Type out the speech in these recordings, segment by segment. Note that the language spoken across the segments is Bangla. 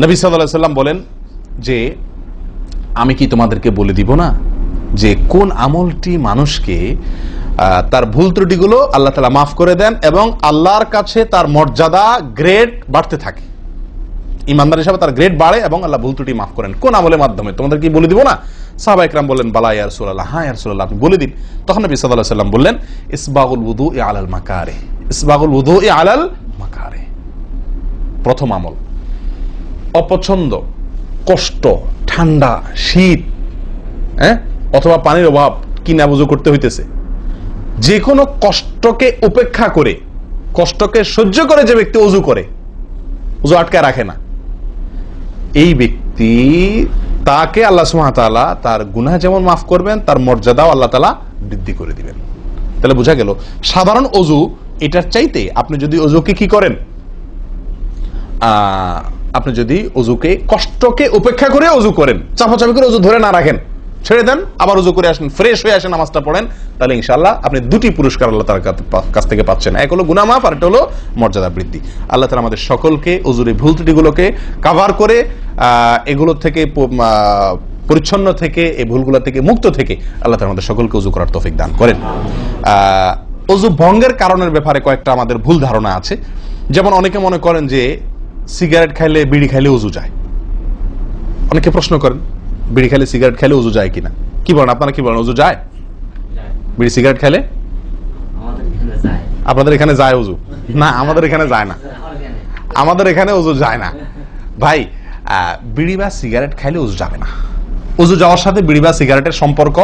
নবী সাল্লাল্লাহু আলাইহি ওয়াসাল্লাম বলেন যে আমি কি তোমাদেরকে বলে দিব না যে কোন আমলটি মানুষকে তার ভুল ত্রুটিগুলো আল্লাহ তাআলা মাফ করে দেন এবং আল্লাহর কাছে তার মর্যাদা গ্রেড বাড়তে থাকে, ইমানদার হিসাবে তার গ্রেড বাড়ে এবং আল্লাহ ভুল ত্রুটি মাফ করেন। কোন আমলের মাধ্যমে তোমাদের কি বলে দিব না? সাহাবা ইকরাম বললেন বালা ইয়া রাসূলুল্লাহ, হ্যাঁ ইয়া রাসূলুল্লাহ আপনি বলে দিন। তখন নবী সাল্লাল্লাহু আলাইহি ওয়াসাল্লাম বললেন ইসবাগুল wudu'i আলাল মাকারিহ, ইসবাগুল wudu'i আলাল মাকারিহ। প্রথম আমল, অপছন্দ, কষ্ট, ঠান্ডা, শীত, অথবা পানির অভাব, কিনা বুঝো করতে হইতেছে, যে কোনো কষ্টকে উপেক্ষা করে, কষ্টকে সহ্য করে যে ব্যক্তি ওযু করে, ওযু আটকায় রাখে না, এই ব্যক্তি তাকে আল্লাহ সুবহানাহু ওয়া তাআলা তার গুনাহ যেমন মাফ করবেন, তার মর্যাদাও আল্লাহ তাআলা বৃদ্ধি করে দিবেন। তাহলে বোঝা গেল সাধারণ ওযু এটার চাইতে আপনি যদি ওযুকে কি করেন, আপনি যদি ওযুকে কষ্টকে উপেক্ষা করে ওযু করেন, চাপাচাপি করে ওযু ধরে না রাখেন, ছেড়ে দেন, আবার ওযু করে আসেন, ফ্রেশ হয়ে আসেন, নামাজটা পড়েন, তাহলে ইনশাআল্লাহ আপনি দুটি পুরস্কার আল্লাহ তাআলার কাছ থেকে পাচ্ছেন। এক হলো গুনাহ মাফ, আর একটা হলো মর্যাদা বৃদ্ধি। আল্লাহ তাআলা আমাদের সকলকে ওযুর ভুল ত্রুটিগুলোকে কভার করে এগুলো থেকে পরিচ্ছন্ন থেকে, এই ভুলগুলো থেকে মুক্ত থেকে আল্লাহ তাআলা আমাদের সকলকে ওযু করার তৌফিক দান করেন। ওযু ভঙ্গের কারণের ব্যাপারে কয়েকটা আমাদের ভুল ধারণা আছে। যেমন অনেকে মনে করেন যে সিগারেট খাইলে, বিড়ি খাইলে ওযু যায়। অনেকে প্রশ্ন করেন বিড়ি খাইলে, সিগারেট খাইলে ওযু যায় কিনা। কি বলেন আপনারা, কি বলেন, ওযু যায়? বিড়ি সিগারেট খাইলে আপনাদের এখানে যায় ওযু? না, আমাদের এখানে যায় না, আমাদের এখানে ওযু যায় না ভাই। বিড়ি বা সিগারেট খাইলে ওযু যাবে না। ওযু যাওয়ার সাথে বিড়ি বা সিগারেটের সম্পর্ক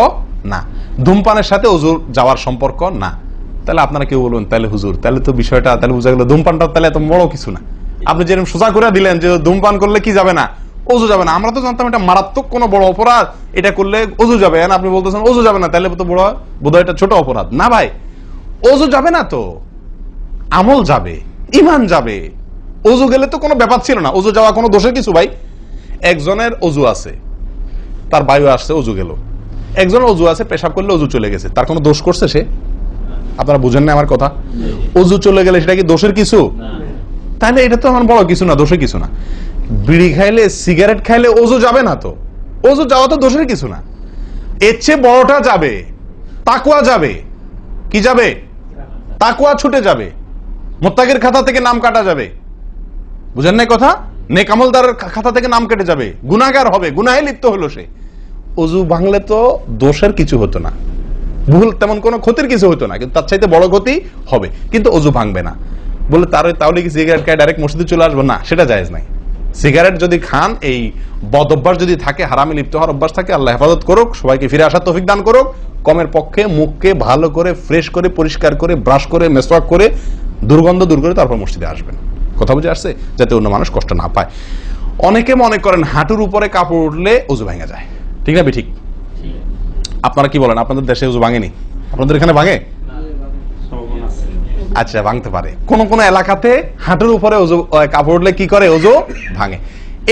না, ধূমপানের সাথে ওযু যাওয়ার সম্পর্ক না। তাহলে আপনারা কেউ বলবেন তাহলে হুজুর, তাহলে তো বিষয়টা তাহলে বোঝা গেল ধূমপানটা তাহলে এত বড় কিছু না। আপনি যেরকম সোজা করে দিলেন যে ধূমপান করলে কি যাবে না, ওযু যাবে না। আমরা তো জানতাম এটা মারাত্মক কোনো বড় অপরাধ, এটা করলে ওযু যাবে, আপনি বলতেছেন ওযু যাবে না, তাহলে তো বড় বোধহয় এটা ছোট অপরাধ। না ভাই, ওযু যাবে না তো আমল যাবে, ঈমান যাবে। ওযু গেলে তো কোনো ব্যাপার ছিল না, ওযু যাওয়া কোনো দোষের কিছু ভাই। একজনের ওযু আছে, তার বায়ু আসছে, ওযু গেল। একজনের ওযু আছে, পেশাব করলে ওযু চলে গেছে, তার কোনো দোষ করছে সে? আপনারা বুঝেন না আমার কথা? ওযু চলে গেলে সেটা কি দোষের কিছু? তাহলে এটা তো আমার বড় কিছু না, দোষের কিছু না। বিড়ি খাইলে, সিগারেট খাইলে ওযু যাবে না তো, ওযু যাওয়া তো দোষের কিছু না। এর চেয়ে বড়টা যাবে, তাকওয়া যাবে। কি যাবে? তাকওয়া ছুটে যাবে, মুত্তাকির খাতা থেকে নাম কাটা যাবে। বুঝেন না কথা? নেক আমলদারের খাতা থেকে নাম কেটে যাবে, গুনাহগার হবে, গুনাহে লিপ্ত হলো সে। ওযু ভাঙলে তো দোষের কিছু হতো না, ভুল তেমন কোনো ক্ষতির কিছু হতো না, কিন্তু তার চাইতে বড় ক্ষতি হবে। কিন্তু ওযু ভাঙবে না বলে তাহলে কি সিগারেট খায় ডাইরেক্ট মসজিদে চলে আসবো? না, সেটা জায়েজ নাই। সিগারেট যদি খান, এই বদ অভ্যাস যদি থাকে, হারামে লিপ্ত হওয়ার অভ্যাস থাকে, আল্লাহ হেফাজত করুক, সবাইকে ফিরে আসার তৌফিক দান করুক। কমের পক্ষে মুখকে ভালো করে ফ্রেশ করে, পরিষ্কার করে, ব্রাশ করে, মেসওয়াক করে, দুর্গন্ধ দূর করে তারপর মসজিদে আসবেন। কথা বুঝে আসছে? যাতে অন্য মানুষ কষ্ট না পায়। অনেকে মনে করেন হাঁটুর উপরে কাপড় উঠলে ওযু ভেঙে যায়। ঠিক না? ঠিক। আপনারা কি বলেন? আপনাদের দেশে ওযু ভাঙেনি? আপনাদের এখানে ভাঙে? আচ্ছা, ভাঙতে পারে। কোন কোন এলাকাতে হাঁটুর উপরে ওযু কাপড় উঠলে কি করে? ওযু ভাঙে।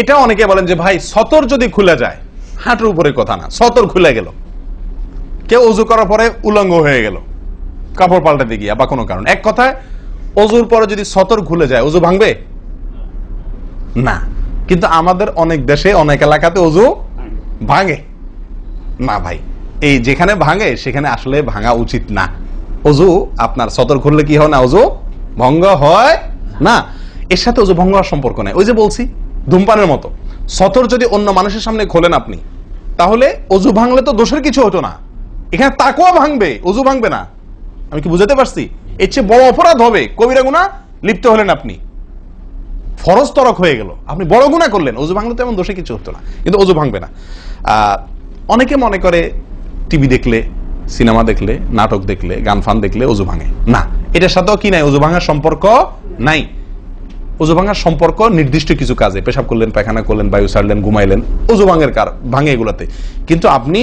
এটা অনেকে বলেন যে ভাই সতর যদি খুলে যায়, হাঁটুর উপরে কথা না, সতর খুলে গেল, কেউ ওযু করার পরে উলঙ্গ হয়ে গেল কাপড় পাল্টাতে গিয়া বা কোনো কারণ, এক কথায় ওযুর পরে যদি সতর খুলে যায় ওযু ভাঙবে না। কিন্তু আমাদের অনেক দেশে, অনেক এলাকাতে ওযু ভাঙে না ভাই। এই যেখানে ভাঙে সেখানে আসলে ভাঙা উচিত না। ওযু আপনার সতর খুললে কি হয় না? ওযু ভঙ্গ হয় না। এর সাথে ওযু ভঙ্গ হওয়ার সম্পর্ক নেই। ওই যে বলছি ধূমপানের মতো, সতর যদি অন্য মানুষের সামনে খোলেন আপনি, তাহলে ওযু ভাঙলে তো দোষের কিছু হতো না। এখানে তাকওয়া ভাঙবে, ওযু ভাঙবে না। আমি কি বুঝাতে পারছি? এর চেয়ে বড় অপরাধ হবে, কবিরা গুনাহ লিপ্ত হলেন আপনি, ফরজ তরক হয়ে গেল, আপনি বড় গুনাহ করলেন। ওযু ভাঙলে তো এমন দোষে কিছু হতো না, কিন্তু ওযু ভাঙবে না। অনেকে মনে করে টিভি দেখলে, সিনেমা দেখলে, নাটক দেখলে, গান ফান দেখলে ওযু ভাঙে না। এটার সাথেও কি নাই? ওযু ভাঙার সম্পর্ক নাই। ওযু ভাঙার সম্পর্ক নির্দিষ্ট কিছু কাজে, পেশাব করলেন, পায়খানা করলেন, বায়ু ছাড়লেন, ঘুমাইলেন, ওযু ভাঙে এগুলাতে। কিন্তু আপনি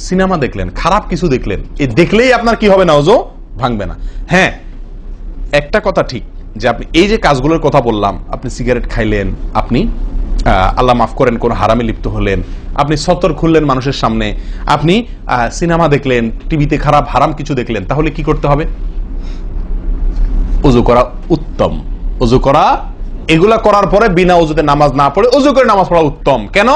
সিনেমা দেখলেন, খারাপ কিছু দেখলেন, এই দেখলেই আপনার কি হবে না? ওযু ভাঙবে না। হ্যাঁ, একটা কথা ঠিক যে আপনি এই যে কাজগুলোর কথা বললাম, আপনি সিগারেট খাইলেন, আপনি আল্লাহ মাফ করেন কোন হারামে লিপ্ত হলেন, আপনি সতর খুললেন মানুষের সামনে, আপনি সিনেমা দেখলেন, টিভিতে খারাপ হারাম কিছু দেখলেন, তাহলে কি করতে হবে? ওযু করা উত্তম। ওযু করা এগুলা করার পরে বিনা ওযুতে নামাজ না পড়ে ওযু করে নামাজ পড়া উত্তম। কেন?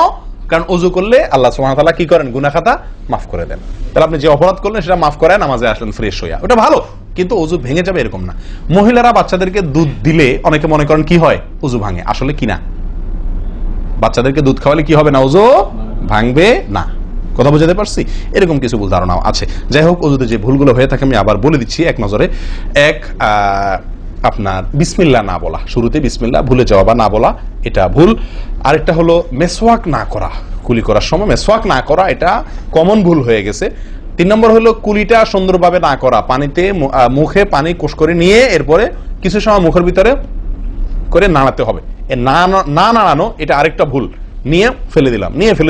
কারণ ওযু করলে আল্লাহ সুবহানাহু ওয়া তাআলা কি করেন? গুনাহ খাতা মাফ করে দেন। তাহলে আপনি যে অপরাধ করলেন সেটা মাফ করে নামাজে আসলেন ফ্রেশ হইয়া, ওটা ভালো, কিন্তু ওযু ভেঙে যাবে এরকম না। মহিলারা বাচ্চাদেরকে দুধ দিলে অনেকে মনে করেন কি হয়? ওযু ভাঙে। আসলে কি না, বাচ্চাদেরকে দুধ খাওয়ালে কি হবে না? ওযু ভাঙবে না। কথা বুঝাতে পারছি? এরকম কিছু ভুল ধারণাও আছে। যাই হোক, ওযুতে যে ভুলগুলো হয়ে থাকে আমি আবার বলে দিচ্ছি এক নজরে। এক, আপনার বিসমিল্লাহ না বলা, শুরুতে বিসমিল্লাহ ভুলে যাওয়া বা না বলা, এটা ভুল। আরেকটা হলো মেসওয়াক না করা, কুলি করার সময় মেসওয়াক না করা, এটা কমন ভুল হয়ে গেছে। 3 নম্বর হলো কুলিটা সুন্দরভাবে না করা, পানিতে মুখে পানি কোষ করে নিয়ে এরপরে কিছু সময় মুখের ভিতরে করে নাড়াতে হবে। না নাড়ানো এটা আরেকটা ভুল, নিয়ে ফেলে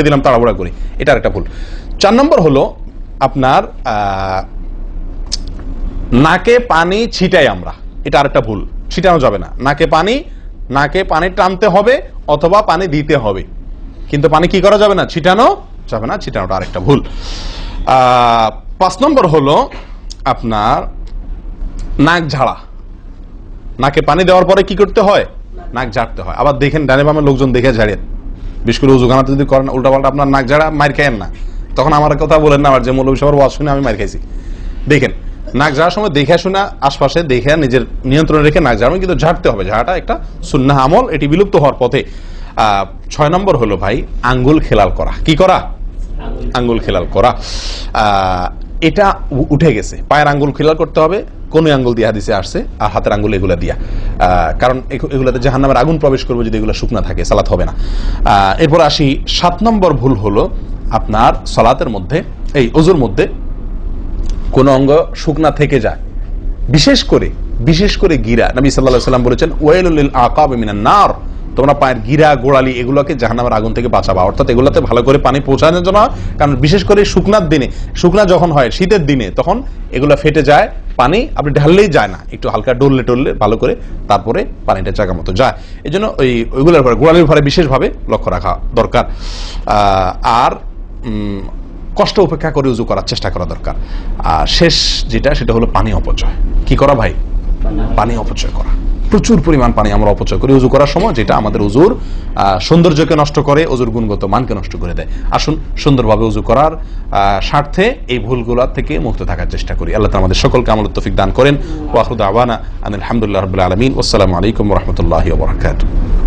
দিলাম তাড়াহুড়া করে, এটা আরেকটা ভুল। 4 নম্বর হলো আপনার নাকে পানি ছিটাই আমরা, এটা আরেকটা ভুল, ছিটানো যাবে না। নাকে পানি টানতে হবে অথবা পানি দিতে হবে, কিন্তু পানি কি করা যাবে না? ছিটানো যাবে না, ছিটানোটা আরেকটা ভুল। 5 নম্বর হলো আপনার নাক ঝাড়া, নাকে পানি দেওয়ার পরে কি করতে হয়? নাক ঝাড়তে হয়। আবার দেখেন ডানে বামে লোকজন দেখে ঝাড়েন, বিশেষ করে উজুখানাতে যদি করেন উল্টাপাল্টা আপনার নাক ঝাড়া মার খাইয়েন না, তখন আমার কথা বলেন না, আমার যে মৌলভী সবার ওয়াজ শুনে আমি মার খাইছি। দেখেন নাক ঝাড়ার সময় দেখে শোনা, আশপাশে দেখে নিজের নিয়ন্ত্রণে রেখে নাক ঝাড়ানো, কিন্তু ঝাড়তে হবে। ঝাড়াটা একটা সুন্নাহ আমল, এটি বিলুপ্ত হওয়ার পথে। 6 নম্বর হলো ভাই আঙ্গুল খেলাল করা। কি করা? আঙ্গুল খেলাল করা, এটা উঠে গেছে। পায়ের আঙ্গুল খেলাল করতে হবে, কোন আঙ্গুল দিয়ে হাদিসে আসছে, আর হাতের আঙ্গুল এগুলা দিয়া, কারণ এগুলাতে জাহান্নামের আগুন প্রবেশ করবে যদি এগুলো শুকনা থাকে, সালাত হবে না। এরপর আসি 7 নম্বর ভুল হলো আপনার সালাতের মধ্যে, এই ওযুর মধ্যে কোন অঙ্গ শুকনা থেকে যায়, বিশেষ করে গিরা। নবী সাল্লাল্লাহু আলাইহি ওয়াসাল্লাম বলেছেন ওয়াইলুল লিল আকাবি মিনান নার, তোমরা পায়ের গিরা গোড়ালি এগুলোকে জাহান্নামের আগুন থেকে বাঁচাবা, অর্থাৎ এগুলোতে ভালো করে পানি পৌঁছানোর জন্য। কারণ বিশেষ করে শুকনা যখন হয় শীতের দিনে, তখন এগুলো ফেটে যায়, পানি আপনি ঢাললেই যায় না, একটু হালকা ডললে ভালো করে তারপরে পানিটা জায়গা মতো যায়। এই জন্য ওইগুলোর উপরে গোড়ালির উপরে বিশেষভাবে লক্ষ্য রাখা দরকার। আর কষ্ট উপেক্ষা করে উযু করার চেষ্টা করা দরকার। আর শেষ যেটা, সেটা হলো পানি অপচয়। কি করা ভাই? পানি অপচয় করা। প্রচুর পরিমাণ পানি আমরা অপচয় করি উযু করার সময়, যেটা আমাদের উযুর সৌন্দর্যকে নষ্ট করে, উযুর গুণগত মানকে নষ্ট করে দেয়। আসুন সুন্দরভাবে উযু করার স্বার্থে এই ভুলগুলোর থেকে মুক্ত থাকার চেষ্টা করি। আল্লাহ তাআলা আমাদের সকলকে আমলের তৌফিক দান করেন। ওয়া আখিরু দাওয়ানা আলহামদুলিল্লাহি রাব্বিল আলামিন। আসসালামু আলাইকুম ওয়া রাহমাতুল্লাহি ওয়া বারাকাতুহু।